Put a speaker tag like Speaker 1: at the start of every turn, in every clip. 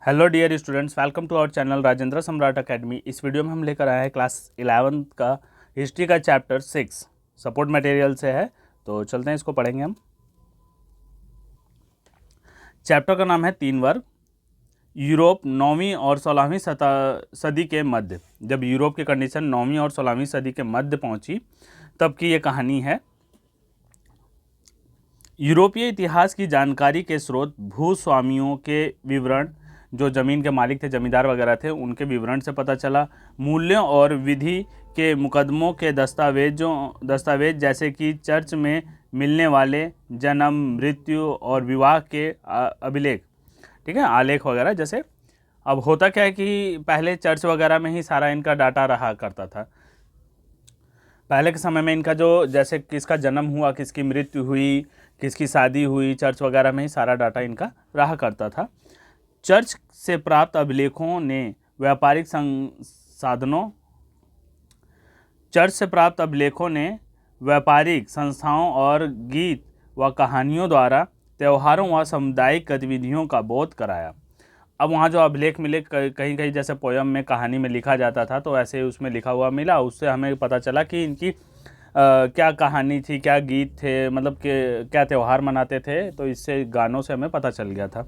Speaker 1: Hello dear students, welcome to our channel Rajendra Samrat academy. इस video में हम लेकर आए हैं क्लास 11 का हिस्ट्री का चैप्टर 6 सपोर्ट मटेरियल से है। तो चलते हैं, इसको पढ़ेंगे हम। चैप्टर का नाम है 3 वर्ग। यूरोप 9वीं और 16वीं सदी के मध्य। जब यूरोप की कंडीशन 9वीं और 16वीं सदी के मध्य पहुंची तब की ये कहानी है। यूरोपीय इतिहास की जानकारी के स्रोत भूस्वामियों के विवरण, जो ज़मीन के मालिक थे, जमींदार वगैरह थे, उनके विवरण से पता चला। मूल्यों और विधि के मुकदमों के दस्तावेज जैसे कि चर्च में मिलने वाले जन्म, मृत्यु और विवाह के अभिलेख, ठीक है, आलेख वगैरह। जैसे अब होता क्या है कि पहले चर्च वगैरह में ही सारा इनका डाटा रहा करता था। पहले के समय में इनका जो, जैसे किसका जन्म हुआ, किसकी मृत्यु हुई, किसकी शादी हुई, चर्च वगैरह में ही सारा डाटा इनका रहा करता था। चर्च से प्राप्त अभिलेखों ने व्यापारिक संस्थाओं और गीत व कहानियों द्वारा त्योहारों व सामुदायिक गतिविधियों का बोध कराया। अब वहाँ जो अभिलेख मिले, कहीं कहीं जैसे पोयम में, कहानी में लिखा जाता था, तो ऐसे उसमें लिखा हुआ मिला। उससे हमें पता चला कि इनकी क्या कहानी थी, क्या गीत थे, मतलब कि क्या त्यौहार मनाते थे। तो इससे गानों से हमें पता चल गया था।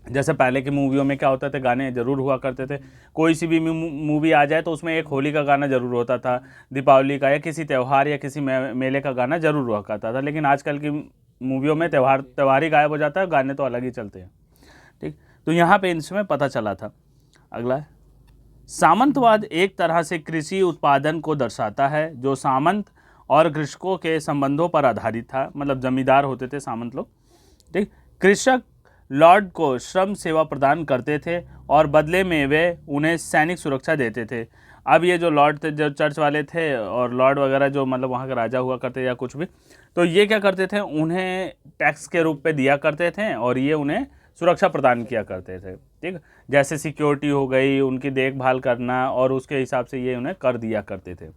Speaker 1: जैसे पहले की मूवियों में क्या होता था, गाने ज़रूर हुआ करते थे। कोई सी भी मूवी आ जाए तो उसमें एक होली का गाना ज़रूर होता था, दीपावली का, या किसी त्यौहार या किसी मेले का गाना ज़रूर हुआ करता था। लेकिन आजकल की मूवियों में त्यौहार ही गायब हो जाता है, गाने तो अलग ही चलते हैं। ठीक, तो यहाँ पे इसमें पता चला था। अगला है, सामंतवाद एक तरह से कृषि उत्पादन को दर्शाता है, जो सामंत और कृषकों के संबंधों पर आधारित था। मतलब जमींदार होते थे सामंत लोग। ठीक, कृषक लॉर्ड को श्रम सेवा प्रदान करते थे और बदले में वे उन्हें सैनिक सुरक्षा देते थे। अब ये जो लॉर्ड थे, जो चर्च वाले थे और लॉर्ड वगैरह जो मतलब वहाँ के राजा हुआ करते या कुछ भी, तो ये क्या करते थे, उन्हें टैक्स के रूप में दिया करते थे और ये उन्हें सुरक्षा प्रदान किया करते थे। ठीक, जैसे सिक्योरिटी हो गई, उनकी देखभाल करना, और उसके हिसाब से ये उन्हें कर दिया करते थे।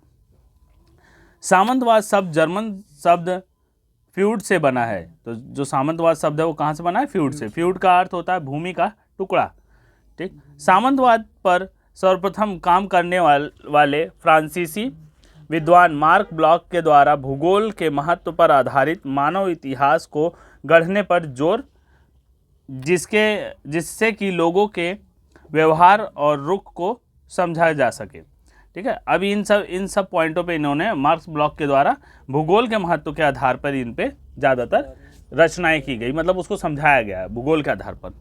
Speaker 1: सामंतवाद शब्द जर्मन शब्द फ्यूड से बना है। तो जो सामंतवाद शब्द है वो कहाँ से बना है? फ्यूड से। फ्यूड का अर्थ होता है भूमि का टुकड़ा। ठीक, सामंतवाद पर सर्वप्रथम काम करने वाले फ्रांसीसी विद्वान मार्क ब्लॉक के द्वारा भूगोल के महत्व पर आधारित मानव इतिहास को गढ़ने पर जोर, जिससे कि लोगों के व्यवहार और रुख को समझा जा सके। ठीक है, अभी इन सब पॉइंटों पे इन्होंने मार्क्स ब्लॉक के द्वारा भूगोल के महत्व के आधार पर इन पे ज़्यादातर रचनाएं की गई, मतलब उसको समझाया गया है भूगोल के आधार पर।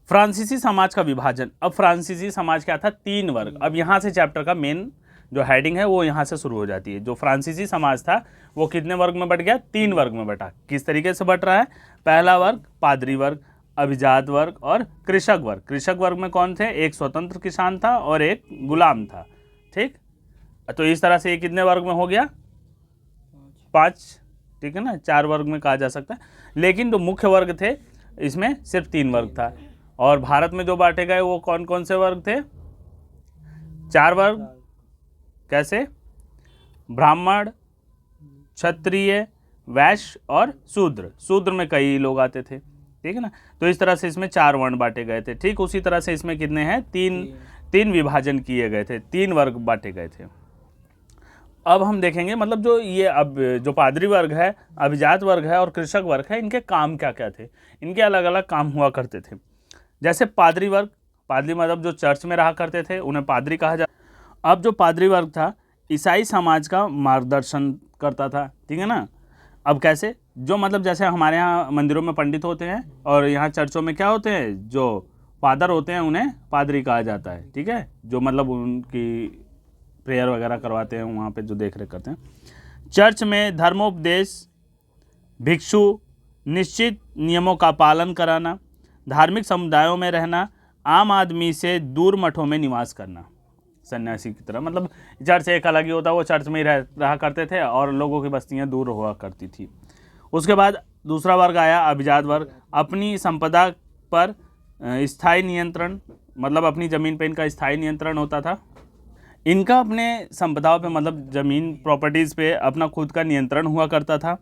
Speaker 1: फ्रांसीसी समाज का विभाजन। अब फ्रांसीसी समाज क्या था? 3 वर्ग। अब यहाँ से चैप्टर का मेन जो हेडिंग है वो यहाँ से शुरू हो जाती है। जो फ्रांसीसी समाज था वो कितने वर्ग में बट गया? 3 वर्ग में बटा। किस तरीके से बट रहा है? पहला वर्ग पादरी वर्ग, अभिजात वर्ग और कृषक वर्ग। कृषक वर्ग में कौन थे? एक स्वतंत्र किसान था और एक गुलाम था। ठीक, तो इस तरह से ये कितने वर्ग में हो गया? 5। ठीक है ना, 4 वर्ग में कहा जा सकता है। लेकिन जो मुख्य वर्ग थे इसमें सिर्फ 3 वर्ग था। और भारत में जो बांटे गए वो कौन कौन से वर्ग थे? 4 वर्ग। कैसे? ब्राह्मण, क्षत्रिय, वैश्य और शूद्र। शूद्र में कई लोग आते थे। ठीक है ना, तो इस तरह से इसमें 4 वर्ण बांटे गए थे। ठीक उसी तरह से इसमें कितने हैं? 3 विभाजन किए गए थे, 3 वर्ग बांटे गए थे। अब हम देखेंगे, मतलब जो ये अब जो पादरी वर्ग है, अभिजात वर्ग है और कृषक वर्ग है, इनके काम क्या क्या थे। इनके अलग अलग काम हुआ करते थे। जैसे पादरी वर्ग, पादरी मतलब जो चर्च में रहा करते थे उन्हें पादरी कहा जाता। अब जो पादरी वर्ग था ईसाई समाज का मार्गदर्शन करता था। ठीक है ना, अब कैसे? जो मतलब जैसे हमारे यहाँ मंदिरों में पंडित होते हैं और यहाँ चर्चों में क्या होते हैं, जो फादर होते हैं उन्हें पादरी कहा जाता है। ठीक है, जो मतलब उनकी प्रेयर वगैरह करवाते हैं, वहाँ पे जो देख रेख करते हैं। चर्च में धर्मोपदेश, भिक्षु, निश्चित नियमों का पालन कराना, धार्मिक समुदायों में रहना, आम आदमी से दूर मठों में निवास करना, सन्यासी की तरह। मतलब चर्च एक अलग ही होता है, वो चर्च में ही रहा करते थे और लोगों की बस्तियां दूर हुआ करती थी। उसके बाद दूसरा वर्ग आया अभिजात वर्ग। अपनी संपदा पर स्थायी नियंत्रण, मतलब अपनी ज़मीन पे इनका स्थायी नियंत्रण होता था। इनका अपने संपदाओं पे, मतलब ज़मीन प्रॉपर्टीज़ पे अपना खुद का नियंत्रण हुआ करता था।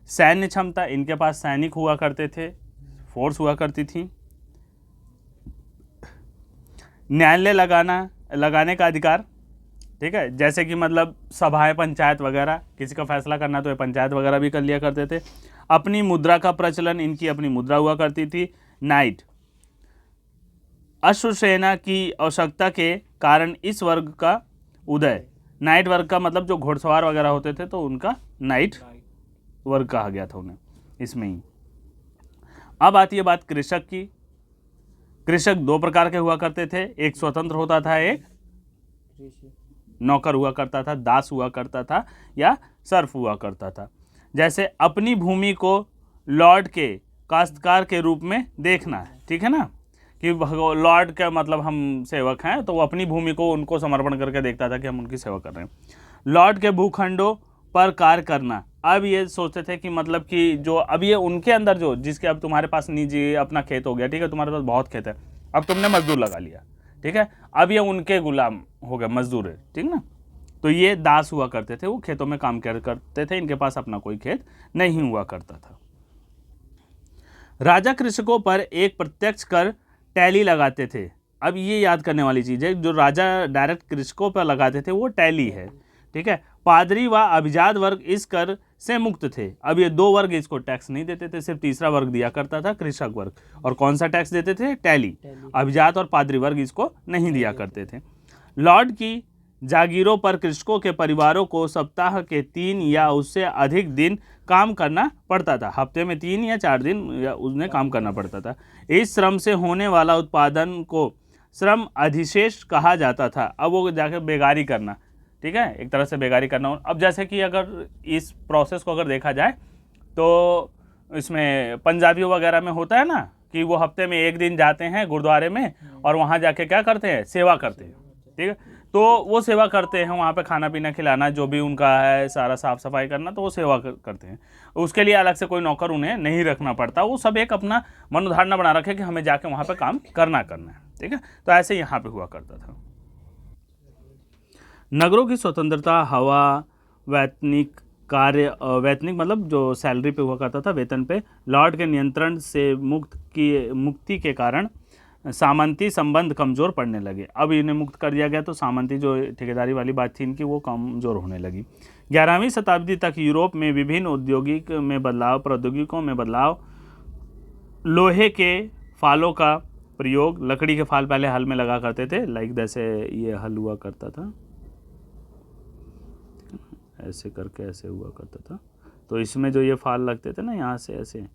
Speaker 1: सैन्य क्षमता, इनके पास सैनिक हुआ करते थे, फोर्स हुआ करती थी। न्यायालय लगाने का अधिकार, ठीक है, जैसे कि मतलब सभाएं, पंचायत वगैरह, किसी का फैसला करना तो ये पंचायत वगैरह भी कर लिया करते थे। अपनी मुद्रा का प्रचलन, इनकी अपनी मुद्रा हुआ करती थी। नाइट, अश्वसेना की आवश्यकता के कारण इस वर्ग का उदय, नाइट वर्ग का मतलब जो घुड़सवार वगैरह होते थे तो उनका नाइट वर्ग कहा गया था उन्हें इसमें ही। अब आती है बात कृषक की। कृषक दो प्रकार के हुआ करते थे, एक स्वतंत्र होता था, एक नौकर हुआ करता था, दास हुआ करता था या सर्फ हुआ करता था। जैसे अपनी भूमि को लॉर्ड के काश्तकार के रूप में देखना है, ठीक है ना, कि लॉर्ड का मतलब हम सेवक हैं, तो वो अपनी भूमि को उनको समर्पण करके देखता था कि हम उनकी सेवा कर रहे हैं। लॉर्ड के भूखंडों पर कार्य करना, अब ये सोचते थे कि मतलब कि जो अब ये उनके अंदर जो जिसके अब तुम्हारे पास निजी अपना खेत हो गया, ठीक है, तुम्हारे पास बहुत खेत है, अब तुमने मजदूर लगा लिया, ठीक है, अब ये उनके गुलाम हो गए, मजदूर है, ठीक ना। तो ये दास हुआ करते थे, वो खेतों में काम करते थे, इनके पास अपना कोई खेत नहीं हुआ करता था। राजा कृषकों पर एक प्रत्यक्ष कर टैली लगाते थे। अब ये याद करने वाली चीज़ है, जो राजा डायरेक्ट कृषकों पर लगाते थे वो टैली है, ठीक है। पादरी व अभिजात वर्ग इस कर से मुक्त थे। अब ये दो वर्ग इसको टैक्स नहीं देते थे, सिर्फ तीसरा वर्ग दिया करता था, कृषक वर्ग। और कौन सा टैक्स देते थे? टैली। अभिजात और पादरी वर्ग इसको नहीं दिया करते थे। लॉर्ड की जागीरों पर कृषकों के परिवारों को सप्ताह के 3 या उससे अधिक दिन काम करना पड़ता था। हफ्ते में 3 या 4 दिन या उन्हें काम करना पड़ता था। इस श्रम से होने वाला उत्पादन को श्रम अधिशेष कहा जाता था। अब वो जाकर बेगारी करना, ठीक है, एक तरह से बेगारी करना। अब जैसे कि अगर इस प्रोसेस को अगर देखा जाए तो इसमें पंजाबियों वगैरह में होता है ना कि वो हफ्ते में 1 दिन जाते हैं गुरुद्वारे में और वहाँ जाके क्या करते हैं? सेवा करते हैं, ठीक है। तो वो सेवा करते हैं, वहाँ पे खाना पीना खिलाना, जो भी उनका है सारा साफ सफाई करना, तो वो सेवा करते हैं। उसके लिए अलग से कोई नौकर उन्हें नहीं रखना पड़ता। वो सब एक अपना मनोधारणा बना रखे कि हमें जाके वहाँ पे काम करना है, ठीक है। तो ऐसे यहाँ पे हुआ करता था। नगरों की स्वतंत्रता, हवा, वैतनिक कार्य, वैतनिक मतलब जो सैलरी पे हुआ करता था, वेतन पे, लॉर्ड के नियंत्रण से मुक्ति के कारण सामंती संबंध कमज़ोर पड़ने लगे। अब इन्हें मुक्त कर दिया गया तो सामंती जो ठेकेदारी वाली बात थी इनकी, वो कमज़ोर होने लगी। 11वीं शताब्दी तक यूरोप में विभिन्न प्रौद्योगिकों में बदलाव, लोहे के फालों का प्रयोग, लकड़ी के फाल पहले हल में लगा करते थे, लाइक जैसे ये हल हुआ करता था, ऐसे करके ऐसे हुआ करता था। तो इसमें जो ये फाल लगते थे ना यहाँ से ऐसे,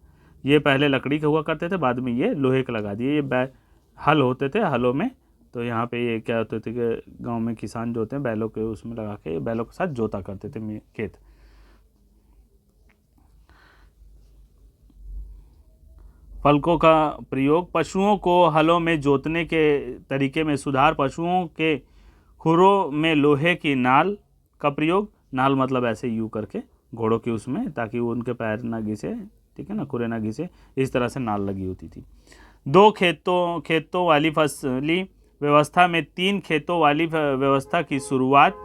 Speaker 1: ये पहले लकड़ी के हुआ करते थे, बाद में ये लोहे के लगा दिए। ये हल होते थे, हलों में तो यहाँ पे ये क्या होते थे कि गांव में किसान जो होते हैं बैलों के उसमें लगा के बैलों के साथ जोता करते थे खेत। फलकों का प्रयोग, पशुओं को हलों में जोतने के तरीके में सुधार, पशुओं के खुरों में लोहे की नाल का प्रयोग, नाल मतलब ऐसे यू करके घोड़ों की उसमें, ताकि वो उनके पैर ना घिसे, ठीक है ना, खुरे ना घिसे, इस तरह से नाल लगी होती थी। 2 खेतों वाली फसली व्यवस्था में 3 खेतों वाली व्यवस्था की शुरुआत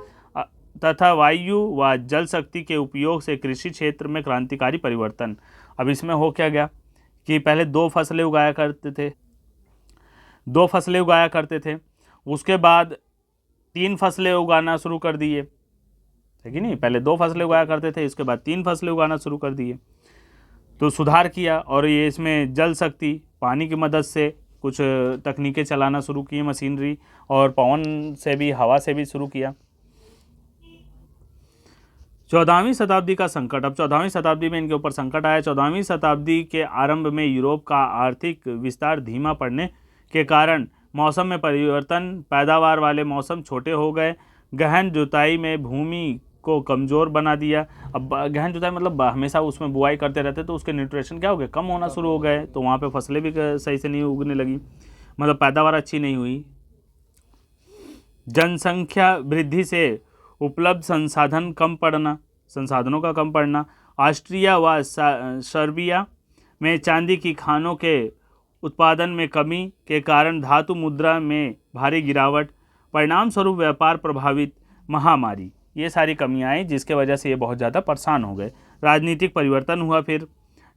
Speaker 1: तथा वायु व जल शक्ति के उपयोग से कृषि क्षेत्र में क्रांतिकारी परिवर्तन। अब इसमें हो क्या गया कि पहले 2 फसलें उगाया करते थे, उसके बाद 3 फसलें उगाना शुरू कर दिए, है कि नहीं। पहले 2 फसलें उगाया करते थे, इसके बाद 3 फसलें उगाना शुरू कर दिए, तो सुधार किया। और ये इसमें जल शक्ति, पानी की मदद से कुछ तकनीकें चलाना शुरू की, मशीनरी, और पवन से भी, हवा से भी शुरू किया। 14वीं शताब्दी का संकट। अब 14वीं शताब्दी में इनके ऊपर संकट आया। 14वीं शताब्दी के आरंभ में यूरोप का आर्थिक विस्तार धीमा पड़ने के कारण मौसम में परिवर्तन, पैदावार वाले मौसम छोटे हो गए, गहन जुताई में भूमि को कमज़ोर बना दिया। अब गहन जुताई मतलब हमेशा उसमें बुआई करते रहते, तो उसके न्यूट्रिशन क्या हो गए? कम होना शुरू हो गए, तो वहाँ पे फसलें भी सही से नहीं उगने लगी, मतलब पैदावार अच्छी नहीं हुई। जनसंख्या वृद्धि से उपलब्ध संसाधनों का कम पड़ना, ऑस्ट्रिया व सर्बिया में चांदी की खानों के उत्पादन में कमी के कारण धातु मुद्रा में भारी गिरावट, परिणाम स्वरूप व्यापार प्रभावित, महामारी, ये सारी कमियाँ आई जिसके वजह से ये बहुत ज़्यादा परेशान हो गए। राजनीतिक परिवर्तन हुआ, फिर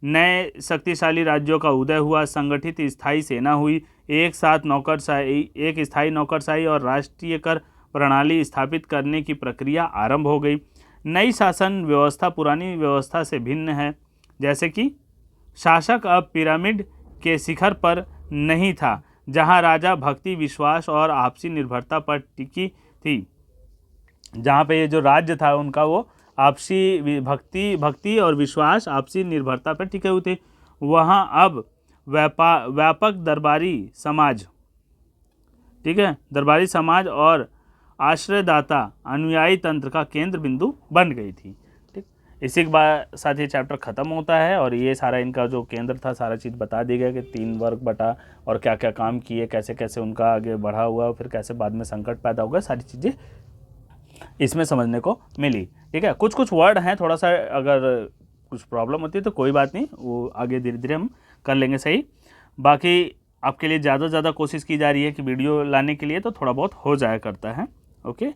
Speaker 1: नए शक्तिशाली राज्यों का उदय हुआ, संगठित स्थायी सेना हुई, एक स्थायी नौकरशाही और राष्ट्रीय कर प्रणाली स्थापित करने की प्रक्रिया आरंभ हो गई। नई शासन व्यवस्था पुरानी व्यवस्था से भिन्न है, जैसे कि शासक अब पिरामिड के शिखर पर नहीं था, जहां राजा भक्ति, विश्वास और आपसी निर्भरता पर टिकी थी। जहाँ पे ये जो राज्य था उनका वो आपसी भक्ति और विश्वास, आपसी निर्भरता पर टिके हुए थे। वहाँ अब व्यापक दरबारी समाज, ठीक है, दरबारी समाज और आश्रयदाता अनुयायी तंत्र का केंद्र बिंदु बन गई थी। ठीक, इसी के बाद साथ ही चैप्टर ख़त्म होता है और ये सारा इनका जो केंद्र था सारा चीज़ बता दी गया कि 3 वर्ग बटा और क्या क्या काम किए, कैसे कैसे उनका आगे बढ़ा हुआ, फिर कैसे बाद में संकट पैदा हो गया, सारी चीज़ें इसमें समझने को मिली। ठीक है, कुछ कुछ वर्ड हैं, थोड़ा सा अगर कुछ प्रॉब्लम होती है तो कोई बात नहीं, वो आगे धीरे धीरे हम कर लेंगे सही। बाकी आपके लिए ज़्यादा से ज़्यादा कोशिश की जा रही है कि वीडियो लाने के लिए, तो थोड़ा बहुत हो जाया करता है। ओके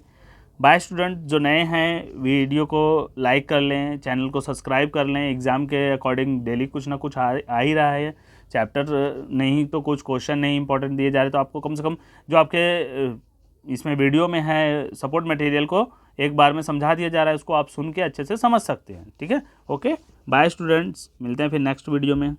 Speaker 1: बाय स्टूडेंट, जो नए हैं वीडियो को लाइक कर लें, चैनल को सब्सक्राइब कर लें। एग्ज़ाम के अकॉर्डिंग डेली कुछ ना कुछ आ ही रहा है, चैप्टर नहीं तो कुछ क्वेश्चन नहीं इंपॉर्टेंट दिए जा रहे, तो आपको कम से कम जो आपके इसमें वीडियो में है सपोर्ट मटेरियल को एक बार में समझा दिया जा रहा है, उसको आप सुन के अच्छे से समझ सकते हैं। ठीक है, ओके बाय स्टूडेंट्स, मिलते हैं फिर नेक्स्ट वीडियो में।